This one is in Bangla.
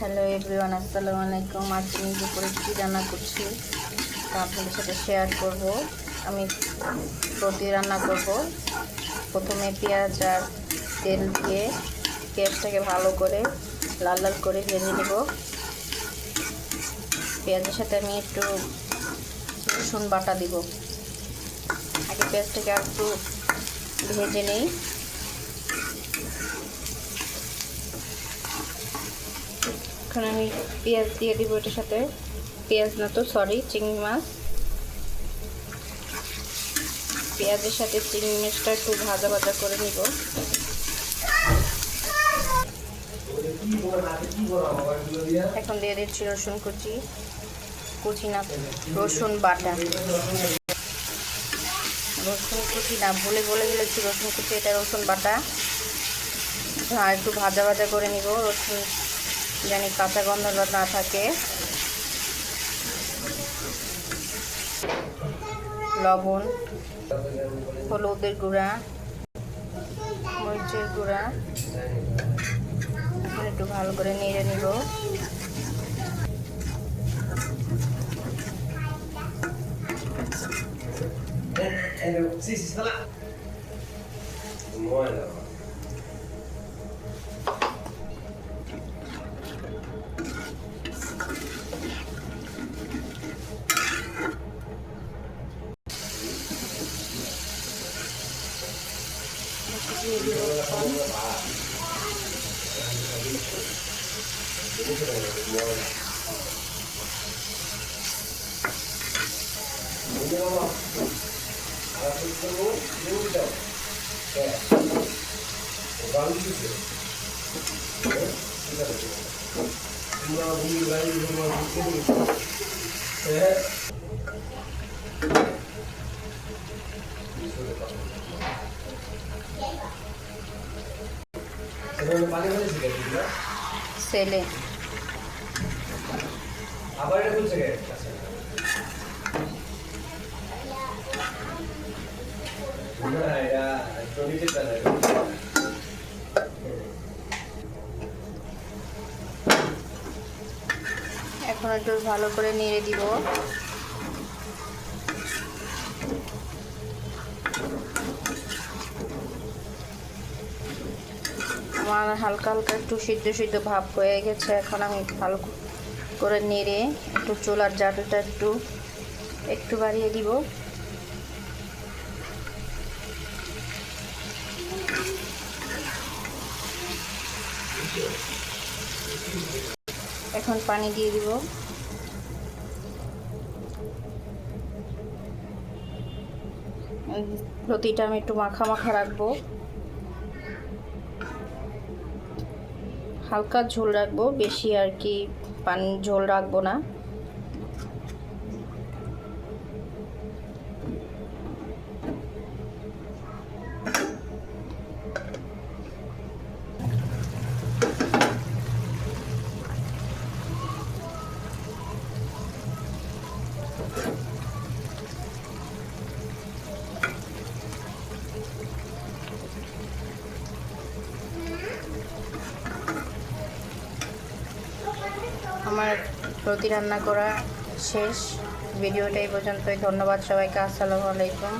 হ্যালো এভরিওয়ান, আসসালামু আলাইকুম। আজ আমি দুপুরে কী রান্না করছি তা আপনাদের সাথে শেয়ার করব। আমি রুটি রান্না করব। প্রথমে পেঁয়াজ আর তেল দিয়ে পেঁয়াজটাকে ভালো করে লাল লাল করে ভেজে নেব। পেঁয়াজের সাথে আমি একটু রসুন বাটা দিব। আগে পেঁয়াজটাকে একটু ভেজে নেই। এখন আমি পেঁয়াজ দিয়ে দিব। এটার সাথে পেঁয়াজ না তো সরি চিংড়ি মাছ। পেঁয়াজের সাথে চিংড়ি মাছটা একটু ভাজা ভাজা করে নিব। এখন দিয়ে দিচ্ছি রসুন কুচি না রসুন বাটা। রসুন কুচি না বলে ফেলেছি, রসুন কুচি, এটা রসুন বাটা। হ্যাঁ, একটু ভাজা ভাজা করে নিব, রসুন জানি কাঁচা গন্ধ না থাকে। লবণ, হলুদের গুঁড়া, মরিচের গুঁড়া একটু ভালো করে নেড়ে নিব। দিয়ে দিব সেলে আবার এটা বলছে এখন একটু ভালো করে নেড়ে দিব। আমার হালকা হালকা একটু সিদ্ধ ভাব হয়ে গেছে। এখন আমি ভালো করে নেড়ে একটু চুলার জালটা একটু বাড়িয়ে দিব। এখন পানি দিয়ে দিব। রুটিটা আমি একটু মাখা মাখা রাখবো, হালকা ঝোল রাখবো, বেশি আর কি পানি ঝোল রাখবো না। আমার রুটি রান্না করা শেষ। ভিডিওটা এই পর্যন্তই। ধন্যবাদ সবাইকে। আসসালামু আলাইকুম।